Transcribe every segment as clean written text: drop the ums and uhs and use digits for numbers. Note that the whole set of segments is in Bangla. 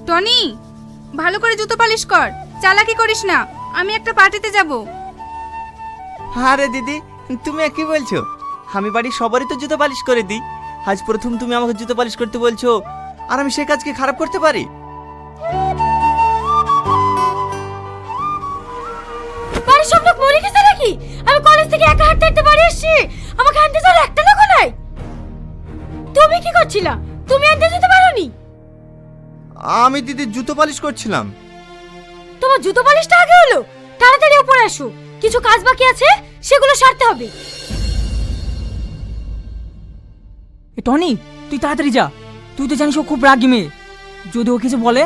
টনি, ভালো করে জুতো পালিশ কর, চালাকি করিস না। আমি একটা পার্টিতে যাব। আরে দিদি, তুমি কি বলছো? আমি বাড়ির সবারই তো জুতো পালিশ করে দিই। আজ প্রথম তুমি আমাকে জুতো পালিশ করতে বলছো, আর আমি সে কাজকে খারাপ করতে পারি? বাড়ির সব লোক মরে গেছে নাকি? আমি কলেজ থেকে একা হাঁটতে হাঁটতে বাড়ি এসেছি, আমাকে আনতে যাওয়ার একটা লোক নাই। তুমি কি করছিলা? তুমি আনতে যেতে পারোনি? আমি দিদি জুতো পালিশ করছিলাম। তোমার জুতো পালিশটা আগে হলো, তাড়াতাড়ি উপরে আসো, কিছু কাজ বাকি আছে সেগুলো সারতে হবে। টনি, তুই তাড়াতাড়ি যা। তুই তো জানিস ও খুব রাগী মেয়ে। যদি ও কিছু বলে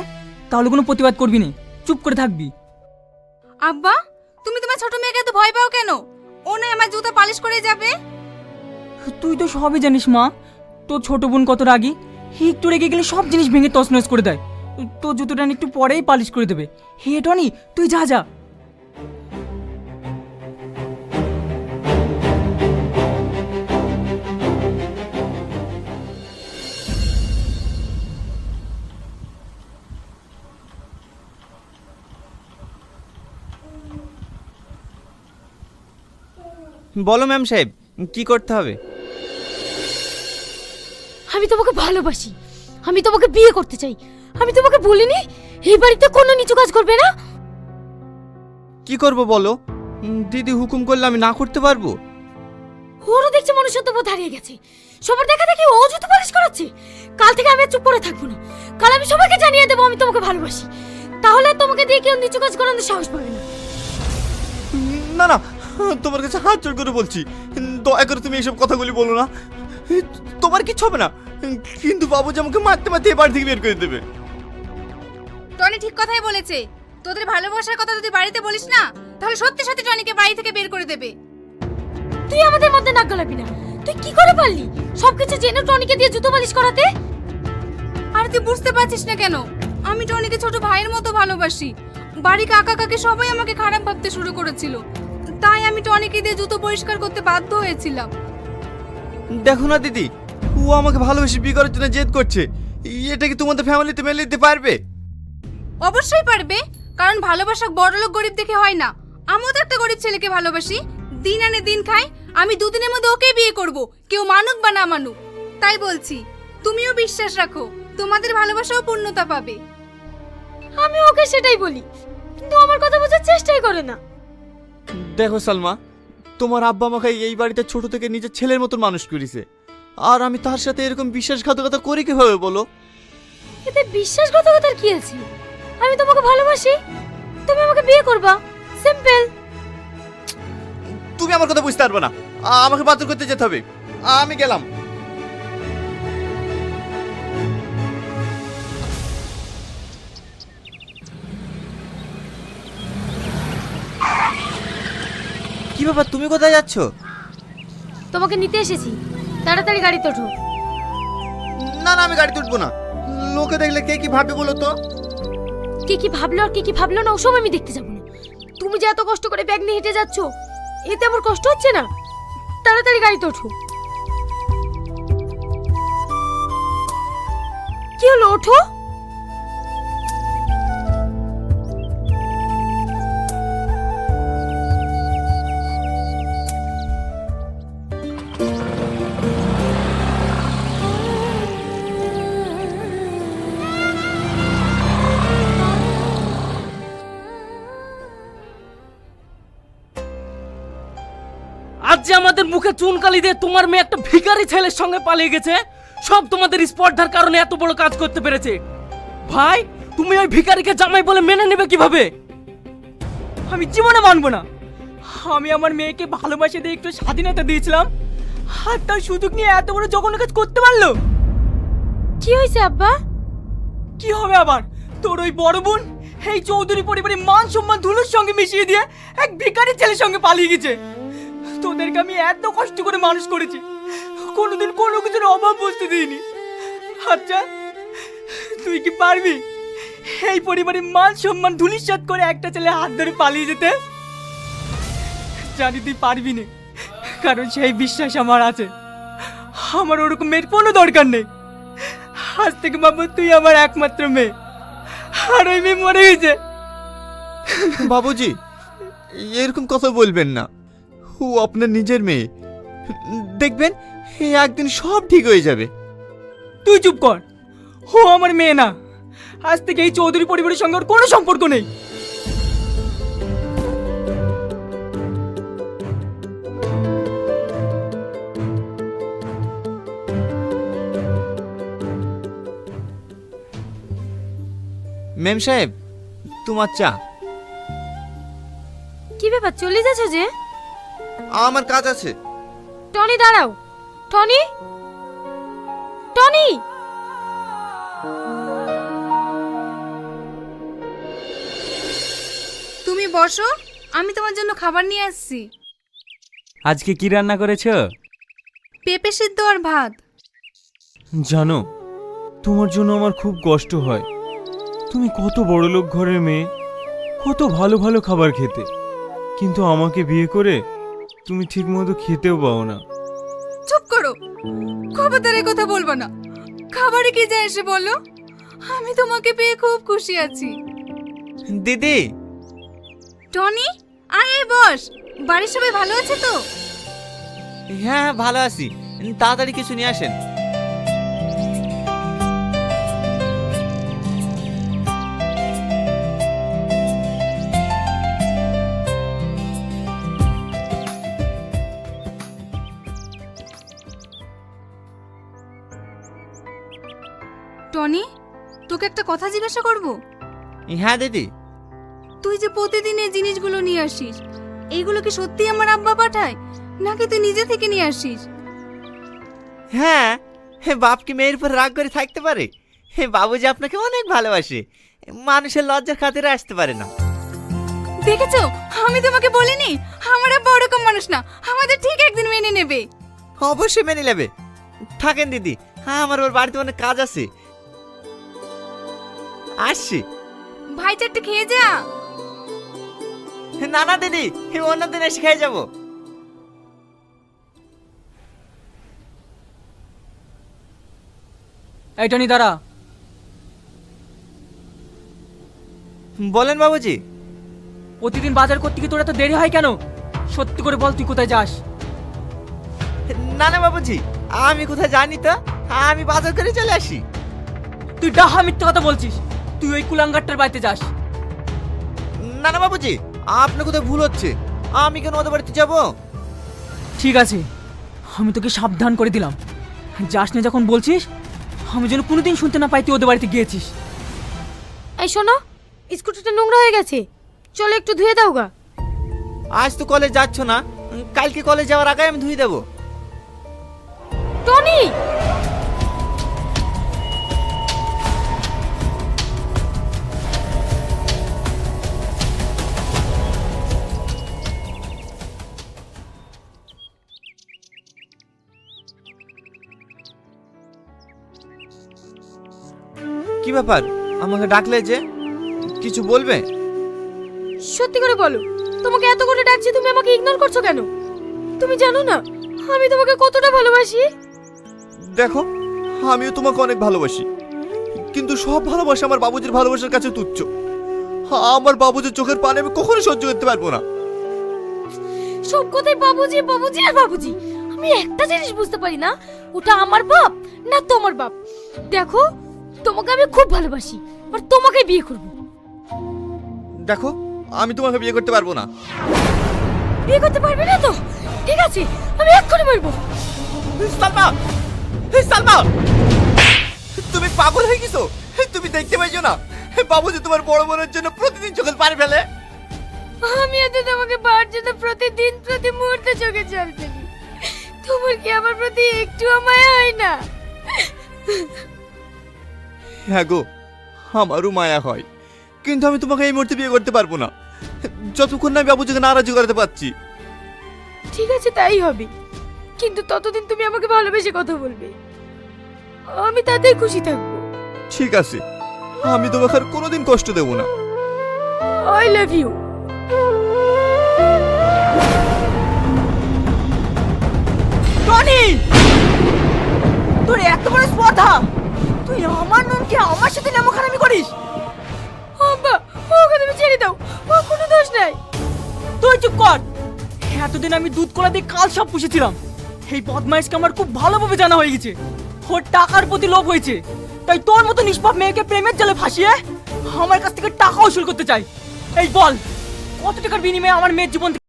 তাহলে কোনো প্রতিবাদ করবি না, চুপ করে থাকবি। আব্বা, তুমি তোমার ছোট মেয়েকে এত ভয় পাও কেন? ও নয় আমার জুতো পালিশ করে যাবে। তুই তো সবই জানিস মা, তোর ছোট বোন কত রাগী। একটু রেগে গেলে সব জিনিস ভেঙে তছনছ করে দেয়। তোর জুতোটা একটু পরেই পালিশ করে দেবে। হে টনি, তুই যা যা। বলো ম্যাম সাহেব, কি করতে হবে? আমি তোমাকে ভালোবাসি, আমি তোমাকে বিয়ে করতে চাই। আমি তোমাকে বলিনি এই বাড়িতে কোনো নিচু কাজ করবে না? কি করব বলো? দিদি হুকুম করলে আমি না করতে পারবো? ওরও দেখছে মনুষ্যত্ববোধ হারিয়ে গেছে। সবার দেখা দেখি ও জুতো পালিশ করাচ্ছে। কাল থেকে আমি আর চুপ করে থাকবো না। কাল আমি সবাইকে জানিয়ে দেবো আমি তোমাকে ভালোবাসি। তাহলে আর তোমাকে দিয়ে কেউ নিচু কাজ করানোর সাহস পাবে না। না না, তোমার কাছে হাত জোড় করে বলছি, দয়া করে তুমি এইসব কথাগুলি বলো না। তোমার কিচ্ছু হবে না, কিন্তু বাবুজি আমাকে মারতে মারতে এ বাড়ি থেকে বের করে দেবে। টনি ঠিক কথাই বলেছে। তোদের ভালোবাসার কথা যদি বাড়িতে বলিস না, তাহলে সত্যি সত্যি টনিকে বাড়ি থেকে বের করে দেবে। তুই আমাদের মধ্যে নাক গলাবি না। তুই কি করে পারলি সবকিছু জেনে টনিকে দিয়ে জুতো পালিশ করাতে? আর তুই বুঝতে পারছিস না কেন? আমি টনিকে ছোট ভাইয়ের মতো ভালোবাসি। বাড়ি কাকা কাকি সবাই আমাকে খারাপ ভাবতে শুরু করেছিল, তাই আমি টনিকে দিয়ে জুতো পরিষ্কার করতে বাধ্য হয়েছিলাম। দেখো না দিদি, ও আমাকে ভালোবেসে বিয়ে করার জন্য জেদ করছে। এটা কি তোমাদের ফ্যামিলিতে মেনে নিতে পারবে? অবশ্যই পারবে, কারণ ভালোবাসা বড়লোক গরিব দেখে হয় না। আমিও তো একটা গরিব ছেলেকে ভালোবাসি। দিন আনে দিন খাই। আমি দুদিনের মধ্যে ওকে বিয়ে করব, কেউ মানুক বা না মানুক। তাই বলছি, তুমিও বিশ্বাস রাখো, তোমাদের ভালোবাসাও পূর্ণতা পাবে। আমি ওকে সেটাই বলি, কিন্তু আমার কথা বোঝার চেষ্টাই করে না। দেখো সালমা, তোমার আব্বা আমাকে এই বাড়িতে ছোট থেকে নিজের ছেলের মতন মানুষ করেছে, আর আমি তার সাথে এরকম বিশ্বাসঘাতকতা করি কিভাবে বলো? এতে বিশ্বাসঘাতকতার কি আছে? আমি তোমাকে ভালোবাসি, তুমি আমাকে বিয়ে করবা, সিম্পল। তুমি আমার কথা বুঝতে পারবে না। আমাকে বাতিল করতে যেতে হবে। আমি গেলাম। কি ব্যাপার, তুমি কোথায় যাচ্ছ? তোমাকে নিতে এসেছি, তাড়াতাড়ি গাড়িতে ওঠো। না না, আমি গাড়িতে উঠবো না। লোকে দেখলে কে কি ভাববে বলো তো? কে কি ভাবলো আর কে কি ভাবলো না ওসব আমি দেখতে যাবো না। তুমি যে এত কষ্ট করে ব্যাগ নিয়ে হেঁটে যাচ্ছ, এতে আমার কষ্ট হচ্ছে না? তাড়াতাড়ি গাড়িতে ওঠো। কি হলো, ওঠো। আজ যে আমাদের মুখে চুনকালি দিয়ে তোমার মেয়ে একটা ভিখারি ছেলের সঙ্গে পালিয়ে গেছে, সব তোমাদের স্পর্ধার কারণে এত বড় কাজ করতে পেরেছে। ভাই, তুমি ওই ভিখারিকে জামাই বলে মেনে নেবে কিভাবে? আমি জীবনে মানবো না। আমি আমার মেয়েকে ভালোবাসে দিয়ে একটু স্বাধীনতা দিয়েছিলাম, আর তার সুযোগ নিয়ে এত বড় জঘন্য কাজ করতে পারলো। কি হয়েছে আব্বা? কি হবে আবার? তোর ওই বড় বোন এই চৌধুরী পরিবারের মান সম্মান ধুলোর সঙ্গে মিশিয়ে দিয়ে এক ভিখারি ছেলের সঙ্গে পালিয়ে গেছে। তোদেরকে আমি এত কষ্ট করে মানুষ করেছি, কোনোদিন কোনো কিছুর অভাব বুঝতে দিইনি। আচ্ছা, তুই কি পারবি এই পরিবারের মান সম্মান ধুলিস্যাৎ করে একটা ছেলে হাত ধরে পালিয়ে যেতে? জানি তুই পারবি না, কারণ সেই বিশ্বাস আমার আছে। আমার ওরকম মেয়ের কোনো দরকার নেই। আজ থেকে বাবু তুই আমার একমাত্র মেয়ে। আর ওই মেয়ে মরে গেছে। বাবুজি এরকম কথা বলবেন না, ও আপনার নিজের মেয়ে। দেখবেন একদিন সব ঠিক হয়ে যাবে। তুই চুপ কর, ও আমার মেয়ে না। আজ থেকে এই চৌধুরী পরিবারের সঙ্গে ওর কোনো সম্পর্ক নেই। মেম সাহেব, তোমার চা। কি ব্যাপার, চলে যাচ্ছ যে? আমার কাজ আছে। টনি দাঁড়াও। Tony, Tony. তুমি বসো, আমি তোমার জন্য খাবার নিয়ে আসছি। আজকে কি রান্না করেছো? পেঁপে সিদ্ধ আর ভাত। জানো, তোমার জন্য আমার খুব কষ্ট হয়। তুমি কত বড়লোক ঘরের মেয়ে, কত ভালো ভালো খাবার খেতে, কিন্তু আমাকে বিয়ে করে তুমি ঠিকমতো খেতেও পাও না। চুপ করো, খবরদারের কথা বলবো না। খাবারে কি যায় এসে বলো, আমি তোমাকে পেয়ে খুব খুশি আছি। দিদি। টনি আয় এই বস। বাড়ির সবাই ভালো আছে তো? হ্যাঁ ভালো আছি, তাড়াতাড়ি কিছু নিয়ে আসেন। টনি, তোকে একটা কথা জিজ্ঞাসা করব। হ্যাঁ দিদি। তুই যে প্রতিদিন এই জিনিসগুলো নিয়ে আসিস, এইগুলো কি সত্যি আমার আব্বা পাঠায় নাকি তুই নিজে থেকে নিয়ে আসিস? হ্যাঁ, বাপ কি মেয়ের উপর রাগ করে থাকতে পারে? বাবুজি আপনাকে অনেক ভালোবাসে, মানুষের লজ্জার খাতিরে আসতে পারে না। দেখেছো, আমি তোমাকে বলিনি আমার আব্বা ওরকম মানুষ না, আমাদের ঠিক একদিন মেনে নেবে। অবশ্যই মেনে নেবে। থাকেন দিদি, আমার ওর বাড়িতে অনেক কাজ আছে, আসছি। ভাই চারটে খেয়ে যা। না না দিদি, অন্যদিন এসে খেয়ে যাবো। এই টনি দাঁড়া। বলেন বাবুজি। প্রতিদিন বাজার করতে গিয়ে তোর এত দেরি হয় কেন? সত্যি করে বল, তুই কোথায় যাস? না না বাবুজি, আমি কোথায় জানি তো, আমি বাজার করে চলে আসি। তুই ডাহা মিথ্যা কথা বলছিস। তুই ওই কুলাঙ্গারটার বাড়িতে যাস। না না বাবুজি, আপনার কোথায় ভুল হচ্ছে, আমি কেন ওদের বাড়িতে যাব? ঠিক আছে, আমি তোকে সাবধান করে দিলাম। যাস না যখন বলছিস, আমি যেন কোনোদিন শুনতে না পাই তুই ওদের বাড়িতে গিয়েছিস। এই শোনো, স্কুটিটা নোংরা হয়ে গেছে, চলো একটু ধুয়ে দাও গা। আজ তো কলেজ যাচ্ছ না, কালকে কলেজ যাওয়ার আগে আমি ধুয়ে দেবো। টনি, কি ব্যাপার, আমাকে ডাকলে যে? কিছু বলবে? সত্যি করে বলো, তোমাকে এত করে ডাকছি, তুমি আমাকে ইগনোর করছো কেন? তুমি জানো না আমি তোমাকে কতটা ভালোবাসি? দেখো, আমিও তোমাকে অনেক ভালোবাসি, কিন্তু সব ভালোবাসা আমার বাবুজির ভালোবাসার কাছে তুচ্ছ। আমার বাবুজির চোখের পানি আমি কখনো সহ্য করতে পারবো না। সব কথাই বাবুজি বাবুজি আর বাবুজি। আমি একটা জিনিস বুঝতে পারি না, ওটা আমার বাপ না তোমার বাপ। দেখো, তোমাকে আমি খুব ভালোবাসি, আর তোমাকে বিয়ে করব। দেখো, আমি তোমাকে বিয়ে করতে পারবো না। বিয়ে করতে পারবে না তো? ঠিক আছে, আমি এক্ষুনি বলবো। সালমা, সালমা, তুমি পাগল হয়ে গেছো? তুমি দেখতে পাইছো না বাবুজি তোমার বড় বোনের জন্য প্রতিদিন চোখের পানি ফেলে? আমি এত তোমাকে পাওয়ার জন্য প্রতিদিন প্রতি মুহূর্তে চোখে জল ফেলি, তোমার কি আমার প্রতি একটু মায়া হয় না? হ্যাঁ গো, আমারও মায়া হয়, কিন্তু আমি তোমাকে এই মুহূর্তে বিয়ে করতে পারবো না, যতক্ষণ না আমি বাবুজিকে নারাজি করাতে পারছি। ঠিক আছে, তাই হবে, কিন্তু ততদিন তুমি আমাকে ভালোবেসে কথা বলবে, আমি তাতেই খুশি থাকবো। ঠিক আছে, আমি তোমাকে আর কোনোদিন কষ্ট দেবো না। I love you. টনি, তোর এত বড় স্পর্ধা, তুই আমার নামকে আমার সাথে নামখানামি করিস? এতদিন আমি দুধ কলা দিয়ে কাল সব পুষেছিলাম, এই বদমাইশকে আমার খুব ভালোভাবে জানা হয়ে গেছে। ওর টাকার প্রতি লোভ হয়েছে, তাই তোর মতো নিষ্পাপ মেয়েকে প্রেমের জালে ফাঁসিয়ে আমার কাছ থেকে টাকা উসুল করতে চাই। এই বল, কত টাকার বিনিময়ে আমার মেয়ের জীবন থেকে